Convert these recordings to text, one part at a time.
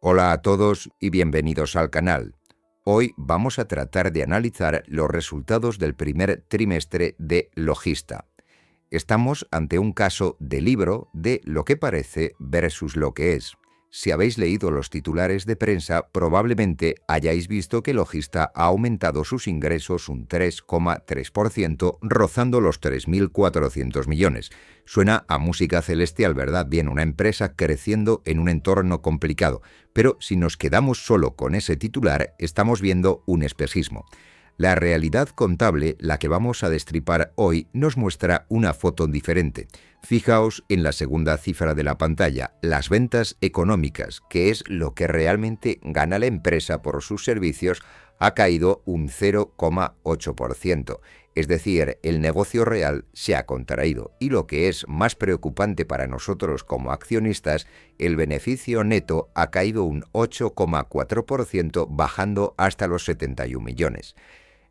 Hola a todos y bienvenidos al canal. Hoy vamos a tratar de analizar los resultados del primer trimestre de Logista. Estamos ante un caso de libro de lo que parece versus lo que es. Si habéis leído los titulares de prensa, probablemente hayáis visto que Logista ha aumentado sus ingresos un 3,3%, rozando los 3.400 millones. Suena a música celestial, ¿verdad? Bien, una empresa creciendo en un entorno complicado. Pero si nos quedamos solo con ese titular, estamos viendo un espejismo. La realidad contable, la que vamos a destripar hoy, nos muestra una foto diferente. Fijaos en la segunda cifra de la pantalla, las ventas económicas, que es lo que realmente gana la empresa por sus servicios, ha caído un 0,8%. Es decir, el negocio real se ha contraído y lo que es más preocupante para nosotros como accionistas, el beneficio neto ha caído un 8,4%, bajando hasta los 71 millones.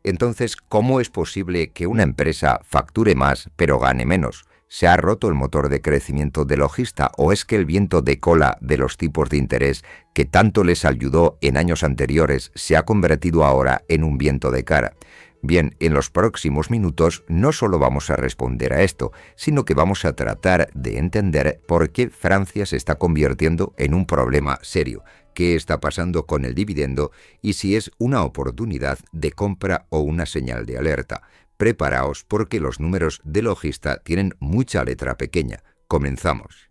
Entonces, ¿cómo es posible que una empresa facture más pero gane menos? ¿Se ha roto el motor de crecimiento de Logista o es que el viento de cola de los tipos de interés que tanto les ayudó en años anteriores se ha convertido ahora en un viento de cara? Bien, en los próximos minutos no solo vamos a responder a esto, sino que vamos a tratar de entender por qué Francia se está convirtiendo en un problema serio, qué está pasando con el dividendo y si es una oportunidad de compra o una señal de alerta. Preparaos porque los números de Logista tienen mucha letra pequeña. Comenzamos.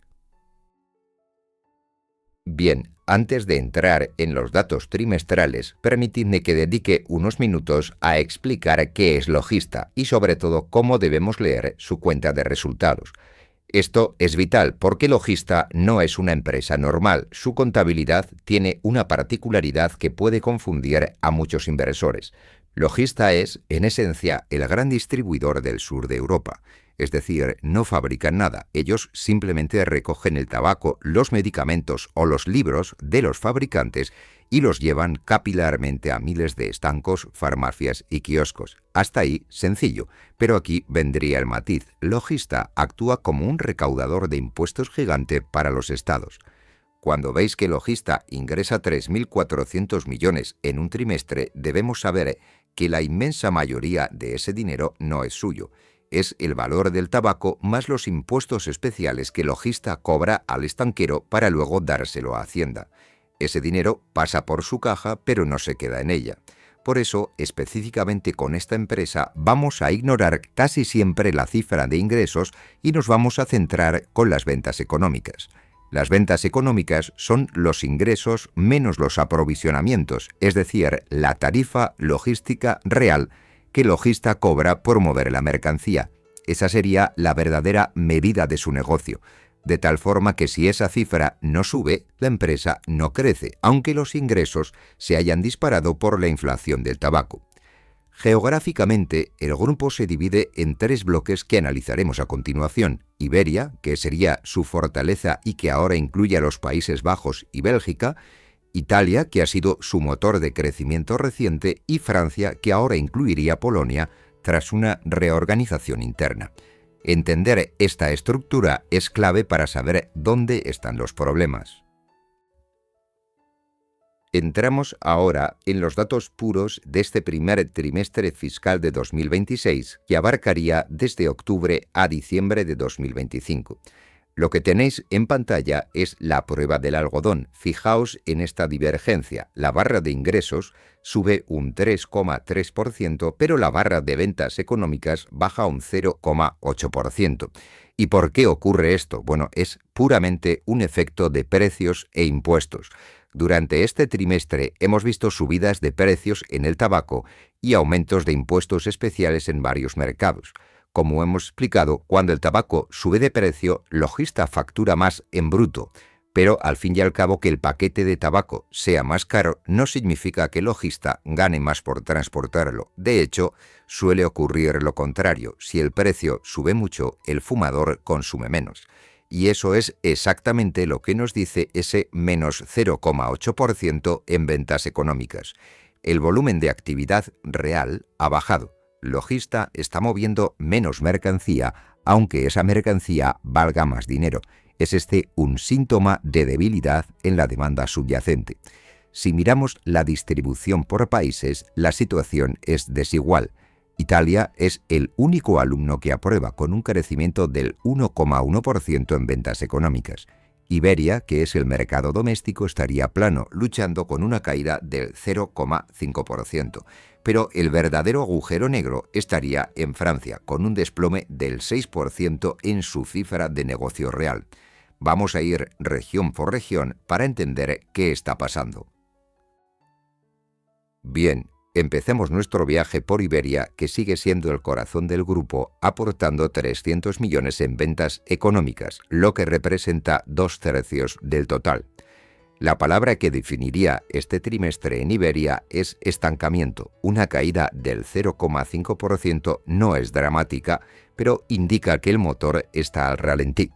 Bien, antes de entrar en los datos trimestrales, permitidme que dedique unos minutos a explicar qué es Logista y sobre todo cómo debemos leer su cuenta de resultados. Esto es vital porque Logista no es una empresa normal. Su contabilidad tiene una particularidad que puede confundir a muchos inversores. Logista es, en esencia, el gran distribuidor del sur de Europa. Es decir, no fabrican nada. Ellos simplemente recogen el tabaco, los medicamentos o los libros de los fabricantes y los llevan capilarmente a miles de estancos, farmacias y kioscos. Hasta ahí, sencillo. Pero aquí vendría el matiz. Logista actúa como un recaudador de impuestos gigante para los estados. Cuando veis que Logista ingresa 3.400 millones en un trimestre, debemos saber que la inmensa mayoría de ese dinero no es suyo. Es el valor del tabaco más los impuestos especiales que Logista cobra al estanquero para luego dárselo a Hacienda. Ese dinero pasa por su caja, pero no se queda en ella. Por eso, específicamente con esta empresa, vamos a ignorar casi siempre la cifra de ingresos y nos vamos a centrar con las ventas económicas. Las ventas económicas son los ingresos menos los aprovisionamientos, es decir, la tarifa logística real que Logista cobra por mover la mercancía. Esa sería la verdadera medida de su negocio. De tal forma que si esa cifra no sube, la empresa no crece, aunque los ingresos se hayan disparado por la inflación del tabaco. Geográficamente, el grupo se divide en tres bloques que analizaremos a continuación. Iberia, que sería su fortaleza y que ahora incluye a los Países Bajos y Bélgica, Italia, que ha sido su motor de crecimiento reciente, y Francia, que ahora incluiría Polonia tras una reorganización interna. Entender esta estructura es clave para saber dónde están los problemas. Entramos ahora en los datos puros de este primer trimestre fiscal de 2026, que abarcaría desde octubre a diciembre de 2025. Lo que tenéis en pantalla es la prueba del algodón. Fijaos en esta divergencia. La barra de ingresos sube un 3,3%, pero la barra de ventas económicas baja un 0,8%. ¿Y por qué ocurre esto? Bueno, es puramente un efecto de precios e impuestos. Durante este trimestre hemos visto subidas de precios en el tabaco y aumentos de impuestos especiales en varios mercados. Como hemos explicado, cuando el tabaco sube de precio, Logista factura más en bruto, pero al fin y al cabo que el paquete de tabaco sea más caro no significa que Logista gane más por transportarlo. De hecho, suele ocurrir lo contrario. Si el precio sube mucho, el fumador consume menos. Y eso es exactamente lo que nos dice ese menos 0,8% en ventas económicas. El volumen de actividad real ha bajado. Logista está moviendo menos mercancía, aunque esa mercancía valga más dinero. ¿Es este un síntoma de debilidad en la demanda subyacente? Si miramos la distribución por países, la situación es desigual. Italia es el único alumno que aprueba, con un crecimiento del 1,1% en ventas económicas. Iberia, que es el mercado doméstico, estaría plano, luchando con una caída del 0,5%. Pero el verdadero agujero negro estaría en Francia, con un desplome del 6% en su cifra de negocio real. Vamos a ir región por región para entender qué está pasando. Bien, empecemos nuestro viaje por Iberia, que sigue siendo el corazón del grupo, aportando 300 millones en ventas económicas, lo que representa 2/3 del total. La palabra que definiría este trimestre en Iberia es estancamiento. Una caída del 0,5% no es dramática, pero indica que el motor está al ralentí.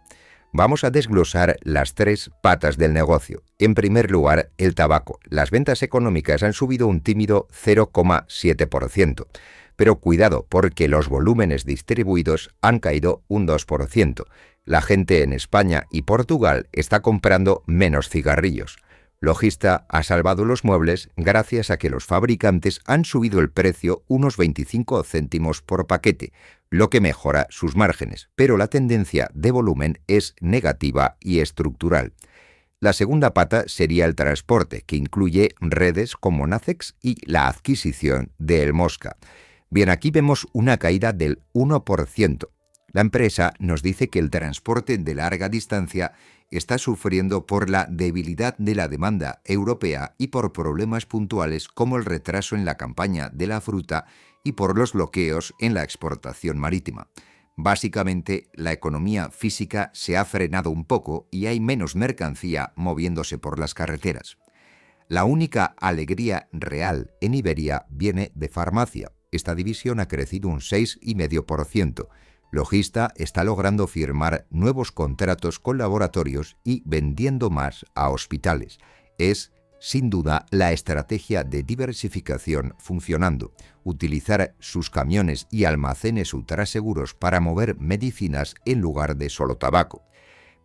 Vamos a desglosar las 3 patas del negocio. En primer lugar, el tabaco. Las ventas económicas han subido un tímido 0,7%. Pero cuidado, porque los volúmenes distribuidos han caído un 2%. La gente en España y Portugal está comprando menos cigarrillos. Logista ha salvado los muebles gracias a que los fabricantes han subido el precio unos 25 céntimos por paquete, lo que mejora sus márgenes, pero la tendencia de volumen es negativa y estructural. La segunda pata sería el transporte, que incluye redes como Nacex y la adquisición de El Mosca. Bien, aquí vemos una caída del 1%. La empresa nos dice que el transporte de larga distancia está sufriendo por la debilidad de la demanda europea y por problemas puntuales como el retraso en la campaña de la fruta y por los bloqueos en la exportación marítima. Básicamente, la economía física se ha frenado un poco y hay menos mercancía moviéndose por las carreteras. La única alegría real en Iberia viene de farmacia. Esta división ha crecido un 6,5%. Logista está logrando firmar nuevos contratos con laboratorios y vendiendo más a hospitales. Es, sin duda, la estrategia de diversificación funcionando. Utilizar sus camiones y almacenes ultraseguros para mover medicinas en lugar de solo tabaco.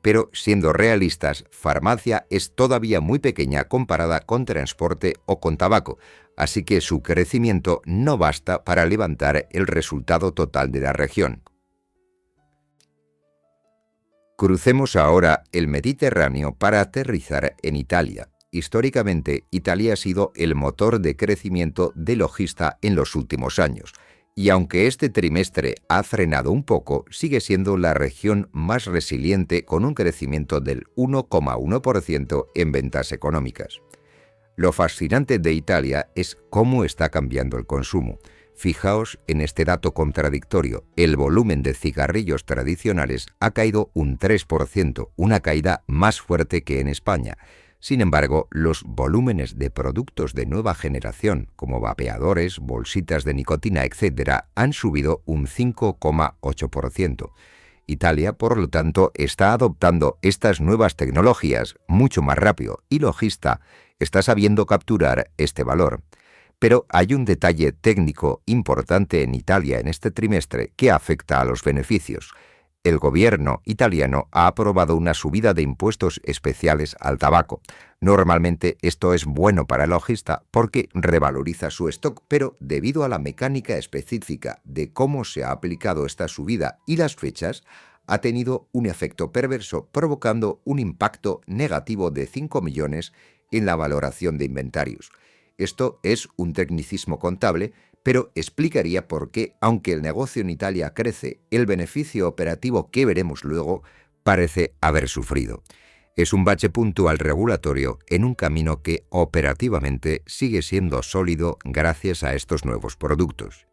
Pero, siendo realistas, farmacia es todavía muy pequeña comparada con transporte o con tabaco, así que su crecimiento no basta para levantar el resultado total de la región. Crucemos ahora el Mediterráneo para aterrizar en Italia. Históricamente, Italia ha sido el motor de crecimiento de Logista en los últimos años, y aunque este trimestre ha frenado un poco, sigue siendo la región más resiliente con un crecimiento del 1,1% en ventas económicas. Lo fascinante de Italia es cómo está cambiando el consumo. Fijaos en este dato contradictorio. El volumen de cigarrillos tradicionales ha caído un 3%, una caída más fuerte que en España. Sin embargo, los volúmenes de productos de nueva generación, como vapeadores, bolsitas de nicotina, etc., han subido un 5,8%. Italia, por lo tanto, está adoptando estas nuevas tecnologías mucho más rápido y Logista está sabiendo capturar este valor. Pero hay un detalle técnico importante en Italia en este trimestre que afecta a los beneficios. El gobierno italiano ha aprobado una subida de impuestos especiales al tabaco. Normalmente esto es bueno para el logista porque revaloriza su stock, pero debido a la mecánica específica de cómo se ha aplicado esta subida y las fechas, ha tenido un efecto perverso, provocando un impacto negativo de 5 millones en la valoración de inventarios. Esto es un tecnicismo contable, pero explicaría por qué, aunque el negocio en Italia crece, el beneficio operativo que veremos luego parece haber sufrido. Es un bache puntual regulatorio en un camino que operativamente sigue siendo sólido gracias a estos nuevos productos.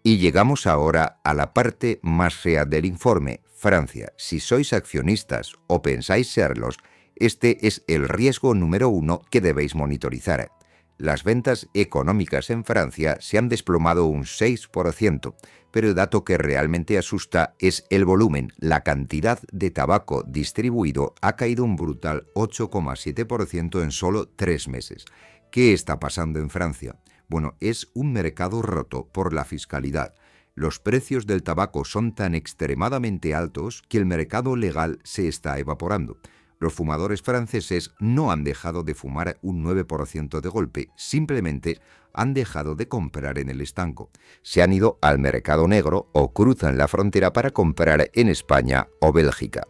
Y llegamos ahora a la parte más fea del informe, Francia. Si sois accionistas o pensáis serlos, este es el riesgo número 1 que debéis monitorizar. Las ventas económicas en Francia se han desplomado un 6%, pero el dato que realmente asusta es el volumen. La cantidad de tabaco distribuido ha caído un brutal 8,7% en solo 3 meses. ¿Qué está pasando en Francia? Bueno, es un mercado roto por la fiscalidad. Los precios del tabaco son tan extremadamente altos que el mercado legal se está evaporando. Los fumadores franceses no han dejado de fumar un 9% de golpe, simplemente han dejado de comprar en el estanco. Se han ido al mercado negro o cruzan la frontera para comprar en España o Bélgica.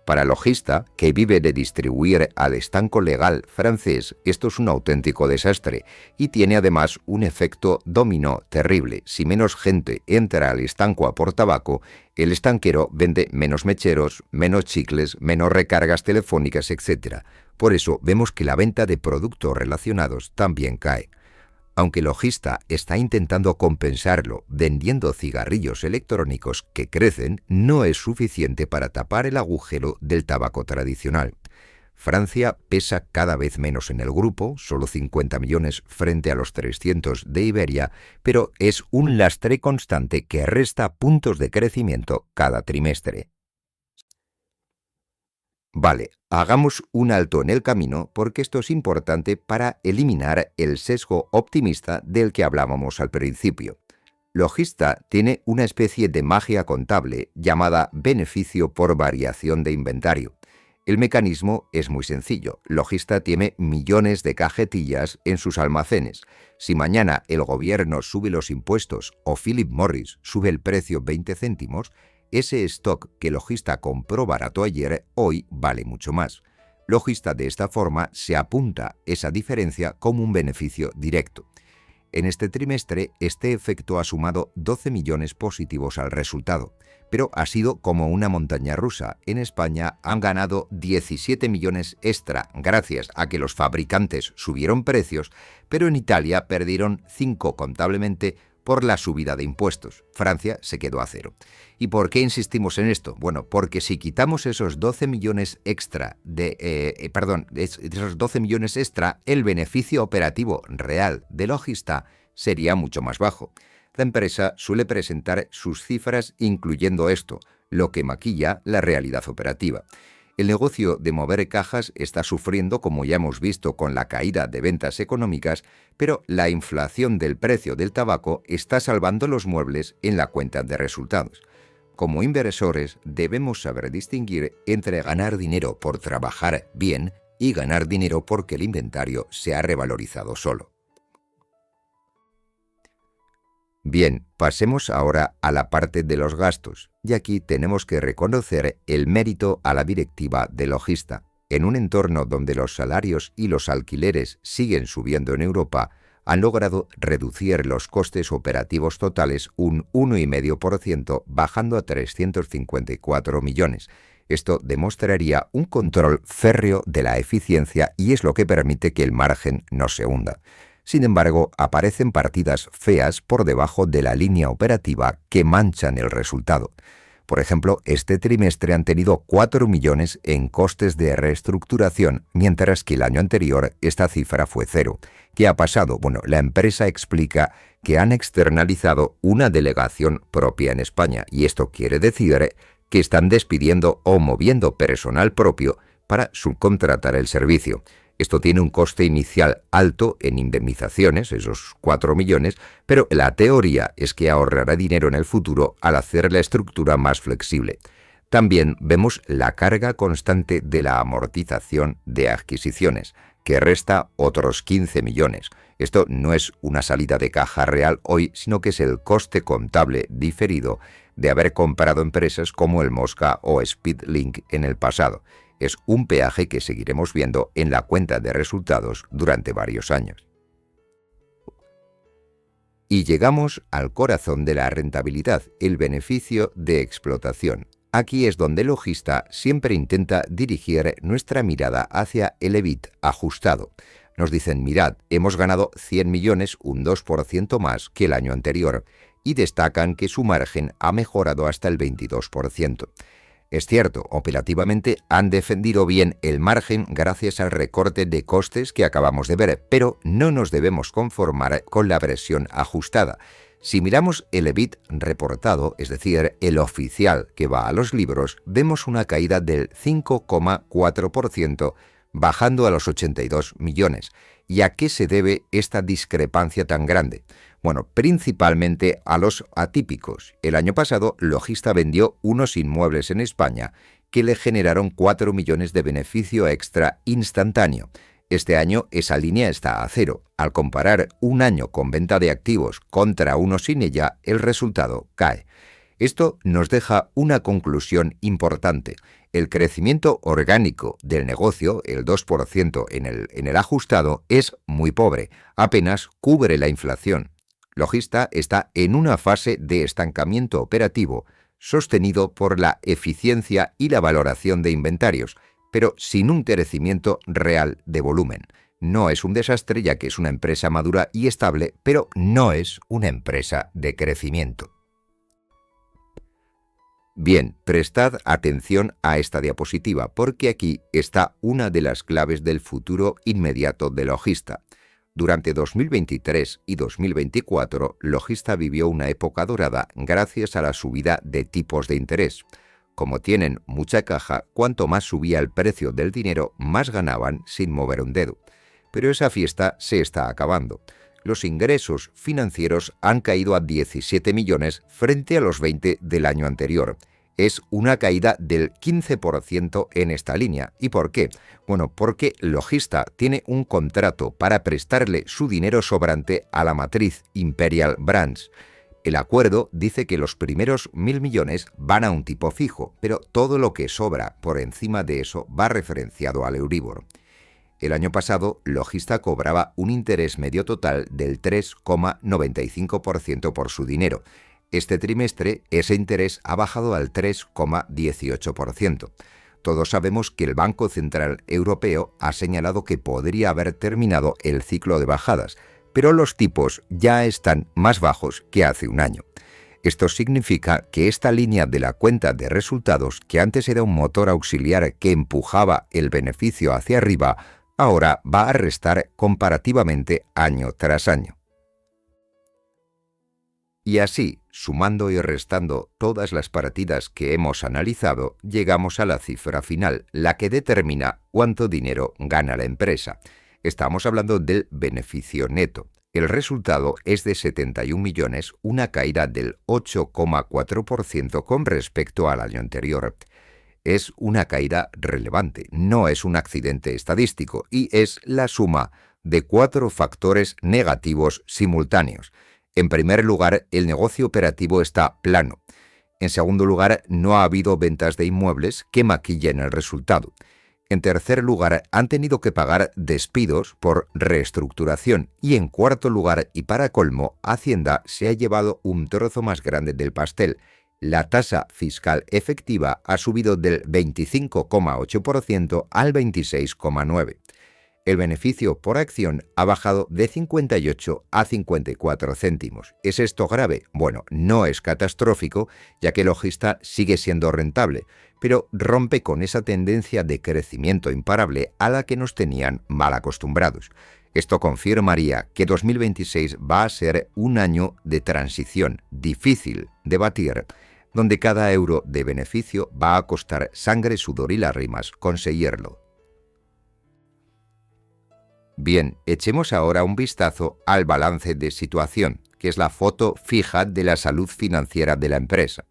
Para el logista, que vive de distribuir al estanco legal francés, esto es un auténtico desastre y tiene además un efecto dominó terrible. Si menos gente entra al estanco a por tabaco, el estanquero vende menos mecheros, menos chicles, menos recargas telefónicas, etc. Por eso vemos que la venta de productos relacionados también cae. Aunque el logista está intentando compensarlo vendiendo cigarrillos electrónicos que crecen, no es suficiente para tapar el agujero del tabaco tradicional. Francia pesa cada vez menos en el grupo, solo 50 millones frente a los 300 de Iberia, pero es un lastre constante que resta puntos de crecimiento cada trimestre. Vale, hagamos un alto en el camino porque esto es importante para eliminar el sesgo optimista del que hablábamos al principio. Logista tiene una especie de magia contable llamada beneficio por variación de inventario. El mecanismo es muy sencillo. Logista tiene millones de cajetillas en sus almacenes. Si mañana el gobierno sube los impuestos o Philip Morris sube el precio 20 céntimos, ese stock que Logista compró barato ayer, hoy vale mucho más. Logista de esta forma se apunta esa diferencia como un beneficio directo. En este trimestre, este efecto ha sumado 12 millones positivos al resultado, pero ha sido como una montaña rusa. En España han ganado 17 millones extra gracias a que los fabricantes subieron precios, pero en Italia perdieron 5 contablemente por la subida de impuestos. Francia se quedó a cero. ¿Y por qué insistimos en esto? Bueno, porque si quitamos esos 12 millones extra esos 12 millones extra, el beneficio operativo real de Logista sería mucho más bajo. La empresa suele presentar sus cifras incluyendo esto, lo que maquilla la realidad operativa. El negocio de mover cajas está sufriendo, como ya hemos visto, con la caída de ventas económicas, pero la inflación del precio del tabaco está salvando los muebles en la cuenta de resultados. Como inversores, debemos saber distinguir entre ganar dinero por trabajar bien y ganar dinero porque el inventario se ha revalorizado solo. Bien, pasemos ahora a la parte de los gastos, y aquí tenemos que reconocer el mérito a la directiva de Logista. En un entorno donde los salarios y los alquileres siguen subiendo en Europa, han logrado reducir los costes operativos totales un 1,5%, bajando a 354 millones. Esto demostraría un control férreo de la eficiencia y es lo que permite que el margen no se hunda. Sin embargo, aparecen partidas feas por debajo de la línea operativa que manchan el resultado. Por ejemplo, este trimestre han tenido 4 millones en costes de reestructuración, mientras que el año anterior esta cifra fue 0. ¿Qué ha pasado? Bueno, la empresa explica que han externalizado una delegación propia en España, y esto quiere decir que están despidiendo o moviendo personal propio para subcontratar el servicio. Esto tiene un coste inicial alto en indemnizaciones, esos 4 millones, pero la teoría es que ahorrará dinero en el futuro al hacer la estructura más flexible. También vemos la carga constante de la amortización de adquisiciones, que resta otros 15 millones. Esto no es una salida de caja real hoy, sino que es el coste contable diferido de haber comprado empresas como el Mosca o Speedlink en el pasado. Es un peaje que seguiremos viendo en la cuenta de resultados durante varios años. Y llegamos al corazón de la rentabilidad, el beneficio de explotación. Aquí es donde Logista siempre intenta dirigir nuestra mirada hacia el EBIT ajustado. Nos dicen, mirad, hemos ganado 100 millones, un 2% más que el año anterior, y destacan que su margen ha mejorado hasta el 22%. Es cierto, operativamente han defendido bien el margen gracias al recorte de costes que acabamos de ver, pero no nos debemos conformar con la versión ajustada. Si miramos el EBIT reportado, es decir, el oficial que va a los libros, vemos una caída del 5,4%, bajando a los 82 millones. ¿Y a qué se debe esta discrepancia tan grande? Bueno, principalmente a los atípicos. El año pasado, Logista vendió unos inmuebles en España que le generaron 4 millones de beneficio extra instantáneo. Este año esa línea está a cero. Al comparar un año con venta de activos contra uno sin ella, el resultado cae. Esto nos deja una conclusión importante. El crecimiento orgánico del negocio, el 2% en el ajustado, es muy pobre, apenas cubre la inflación. Logista está en una fase de estancamiento operativo sostenido por la eficiencia y la valoración de inventarios, pero sin un crecimiento real de volumen. No es un desastre ya que es una empresa madura y estable, pero no es una empresa de crecimiento. Bien, prestad atención a esta diapositiva porque aquí está una de las claves del futuro inmediato de Logista. Durante 2023 y 2024, Logista vivió una época dorada gracias a la subida de tipos de interés. Como tienen mucha caja, cuanto más subía el precio del dinero, más ganaban sin mover un dedo. Pero esa fiesta se está acabando. Los ingresos financieros han caído a 17 millones frente a los 20 del año anterior. Es una caída del 15% en esta línea. ¿Y por qué? Bueno, porque Logista tiene un contrato para prestarle su dinero sobrante a la matriz Imperial Brands. El acuerdo dice que los primeros 1.000 millones van a un tipo fijo, pero todo lo que sobra por encima de eso va referenciado al Euribor. El año pasado, Logista cobraba un interés medio total del 3,95% por su dinero. Este trimestre, ese interés ha bajado al 3,18%. Todos sabemos que el Banco Central Europeo ha señalado que podría haber terminado el ciclo de bajadas, pero los tipos ya están más bajos que hace un año. Esto significa que esta línea de la cuenta de resultados, que antes era un motor auxiliar que empujaba el beneficio hacia arriba, ahora va a restar comparativamente año tras año. Y así, sumando y restando todas las partidas que hemos analizado, llegamos a la cifra final, la que determina cuánto dinero gana la empresa. Estamos hablando del beneficio neto. El resultado es de 71 millones, una caída del 8,4% con respecto al año anterior. Es una caída relevante, no es un accidente estadístico y es la suma de 4 factores negativos simultáneos. En primer lugar, el negocio operativo está plano. En segundo lugar, no ha habido ventas de inmuebles que maquillen el resultado. En tercer lugar, han tenido que pagar despidos por reestructuración. Y en cuarto lugar, y para colmo, Hacienda se ha llevado un trozo más grande del pastel. La tasa fiscal efectiva ha subido del 25,8% al 26,9%. El beneficio por acción ha bajado de 58 a 54 céntimos. ¿Es esto grave? Bueno, no es catastrófico, ya que Logista sigue siendo rentable, pero rompe con esa tendencia de crecimiento imparable a la que nos tenían mal acostumbrados. Esto confirmaría que 2026 va a ser un año de transición difícil de batir, donde cada euro de beneficio va a costar sangre, sudor y lágrimas conseguirlo. Bien, echemos ahora un vistazo al balance de situación, que es la foto fija de la salud financiera de la empresa.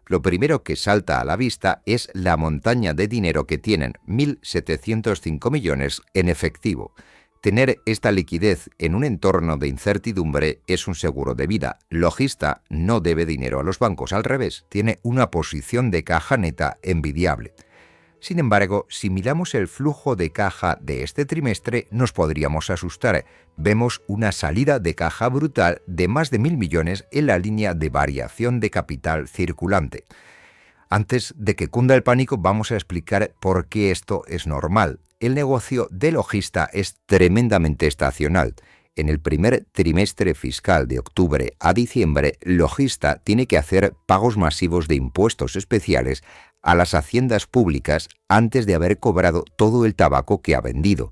Lo primero que salta a la vista es la montaña de dinero que tienen, 1.705 millones en efectivo. Tener esta liquidez en un entorno de incertidumbre es un seguro de vida. Logista no debe dinero a los bancos, al revés, tiene una posición de caja neta envidiable. Sin embargo, si miramos el flujo de caja de este trimestre, nos podríamos asustar. Vemos una salida de caja brutal de más de 1.000 millones en la línea de variación de capital circulante. Antes de que cunda el pánico, vamos a explicar por qué esto es normal. El negocio de Logista es tremendamente estacional. En el primer trimestre fiscal de octubre a diciembre, Logista tiene que hacer pagos masivos de impuestos especiales a las haciendas públicas antes de haber cobrado todo el tabaco que ha vendido.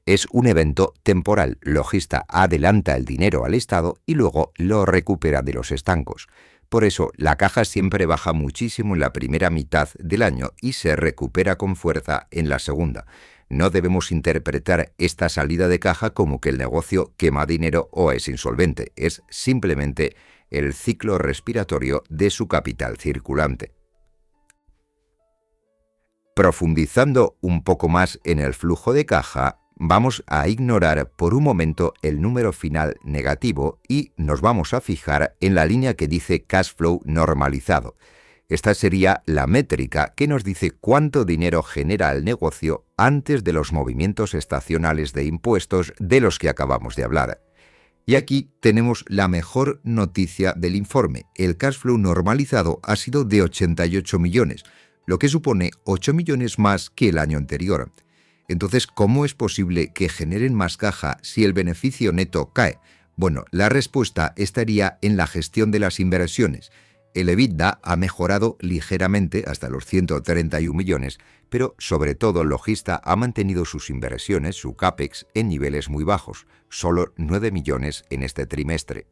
Es un evento temporal. Logista adelanta el dinero al Estado y luego lo recupera de los estancos. Por eso, la caja siempre baja muchísimo en la primera mitad del año y se recupera con fuerza en la segunda. No debemos interpretar esta salida de caja como que el negocio quema dinero o es insolvente. Es simplemente el ciclo respiratorio de su capital circulante. Profundizando un poco más en el flujo de caja, vamos a ignorar por un momento el número final negativo y nos vamos a fijar en la línea que dice cash flow normalizado. Esta sería la métrica que nos dice cuánto dinero genera el negocio antes de los movimientos estacionales de impuestos de los que acabamos de hablar. Y aquí tenemos la mejor noticia del informe. El cash flow normalizado ha sido de 88 millones, lo que supone 8 millones más que el año anterior. Entonces, ¿cómo es posible que generen más caja si el beneficio neto cae? Bueno, la respuesta estaría en la gestión de las inversiones. El EBITDA ha mejorado ligeramente hasta los 131 millones, pero sobre todo Logista ha mantenido sus inversiones, su CAPEX, en niveles muy bajos, solo 9 millones en este trimestre.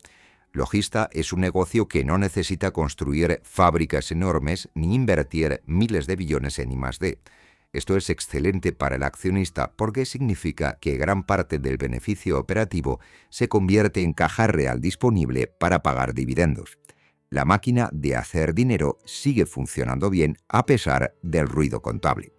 Logista es un negocio que no necesita construir fábricas enormes ni invertir miles de billones en I+D. Esto es excelente para el accionista porque significa que gran parte del beneficio operativo se convierte en caja real disponible para pagar dividendos. La máquina de hacer dinero sigue funcionando bien a pesar del ruido contable.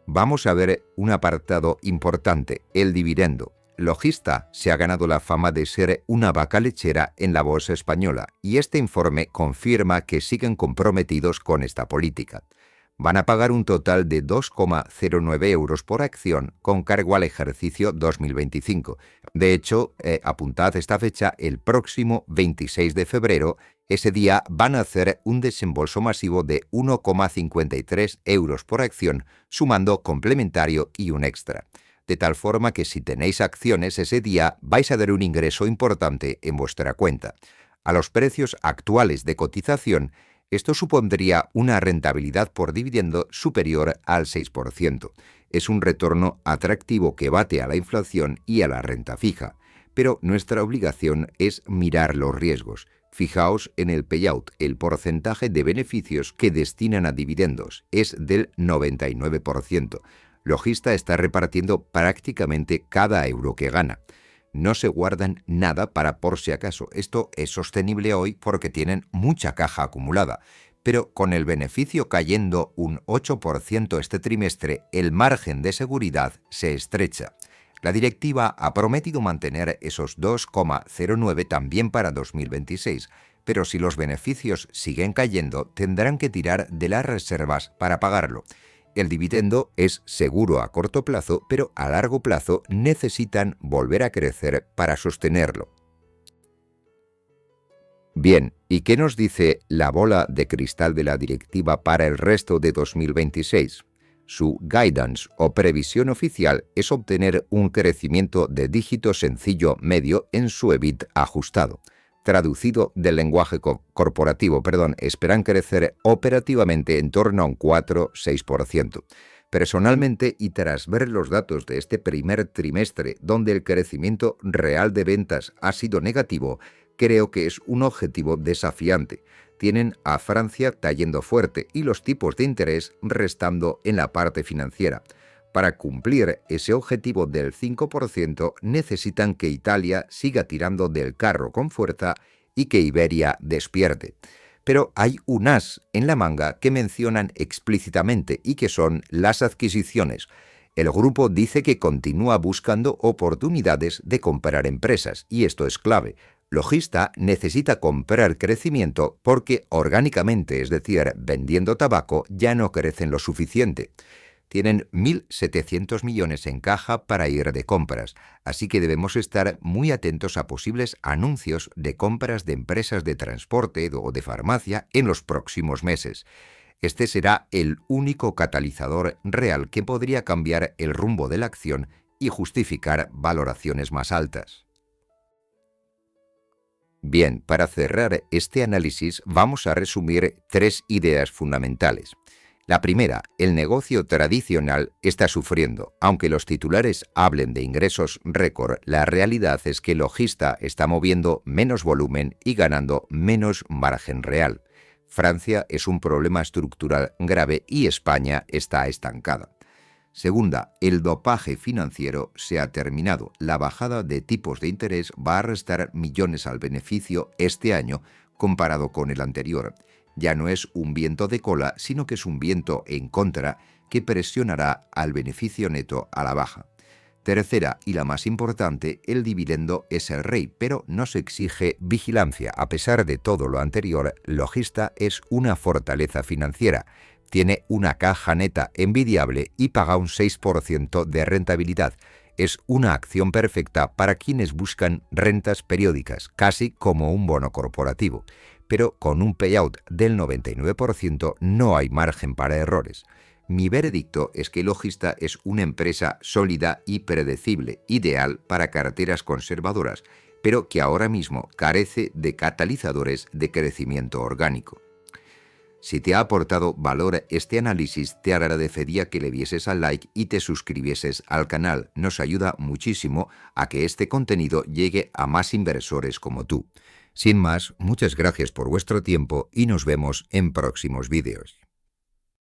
Vamos a ver un apartado importante, el dividendo. Logista se ha ganado la fama de ser una vaca lechera en la bolsa española y este informe confirma que siguen comprometidos con esta política. Van a pagar un total de 2,09 euros por acción con cargo al ejercicio 2025. De hecho, apuntad esta fecha, el próximo 26 de febrero, ese día van a hacer un desembolso masivo de 1,53 euros por acción, sumando complementario y un extra. De tal forma que si tenéis acciones ese día vais a dar un ingreso importante en vuestra cuenta. A los precios actuales de cotización, esto supondría una rentabilidad por dividendo superior al 6%. Es un retorno atractivo que bate a la inflación y a la renta fija. Pero nuestra obligación es mirar los riesgos. Fijaos en el payout, el porcentaje de beneficios que destinan a dividendos. Es del 99%. Logista está repartiendo prácticamente cada euro que gana. No se guardan nada para por si acaso. Esto es sostenible hoy porque tienen mucha caja acumulada. Pero con el beneficio cayendo un 8% este trimestre, el margen de seguridad se estrecha. La directiva ha prometido mantener esos 2,09 también para 2026, pero si los beneficios siguen cayendo, tendrán que tirar de las reservas para pagarlo. El dividendo es seguro a corto plazo, pero a largo plazo necesitan volver a crecer para sostenerlo. Bien, ¿y qué nos dice la bola de cristal de la directiva para el resto de 2026? Su guidance o previsión oficial es obtener un crecimiento de dígito sencillo medio en su EBIT ajustado. Traducido del lenguaje corporativo, esperan crecer operativamente en torno a un 4-6%. Personalmente, y tras ver los datos de este primer trimestre, donde el crecimiento real de ventas ha sido negativo, creo que es un objetivo desafiante. Tienen a Francia cayendo fuerte y los tipos de interés restando en la parte financiera. Para cumplir ese objetivo del 5%, necesitan que Italia siga tirando del carro con fuerza y que Iberia despierte. Pero hay un as en la manga que mencionan explícitamente y que son las adquisiciones. El grupo dice que continúa buscando oportunidades de comprar empresas, y esto es clave. Logista necesita comprar crecimiento porque orgánicamente, es decir, vendiendo tabaco, ya no crecen lo suficiente. Tienen 1.700 millones en caja para ir de compras, así que debemos estar muy atentos a posibles anuncios de compras de empresas de transporte o de farmacia en los próximos meses. Este será el único catalizador real que podría cambiar el rumbo de la acción y justificar valoraciones más altas. Bien, para cerrar este análisis vamos a resumir 3 ideas fundamentales. La primera, el negocio tradicional está sufriendo. Aunque los titulares hablen de ingresos récord, la realidad es que Logista está moviendo menos volumen y ganando menos margen real. Francia es un problema estructural grave y España está estancada. Segunda, el dopaje financiero se ha terminado. La bajada de tipos de interés va a restar millones al beneficio este año comparado con el anterior. Ya no es un viento de cola, sino que es un viento en contra que presionará al beneficio neto a la baja. Tercera, y la más importante, el dividendo es el rey, pero no se exige vigilancia. A pesar de todo lo anterior, Logista es una fortaleza financiera. Tiene una caja neta envidiable y paga un 6% de rentabilidad. Es una acción perfecta para quienes buscan rentas periódicas, casi como un bono corporativo. Pero con un payout del 99% no hay margen para errores. Mi veredicto es que Logista es una empresa sólida y predecible, ideal para carteras conservadoras, pero que ahora mismo carece de catalizadores de crecimiento orgánico. Si te ha aportado valor este análisis, te agradecería que le dieses al like y te suscribieses al canal. Nos ayuda muchísimo a que este contenido llegue a más inversores como tú. Sin más, muchas gracias por vuestro tiempo y nos vemos en próximos vídeos.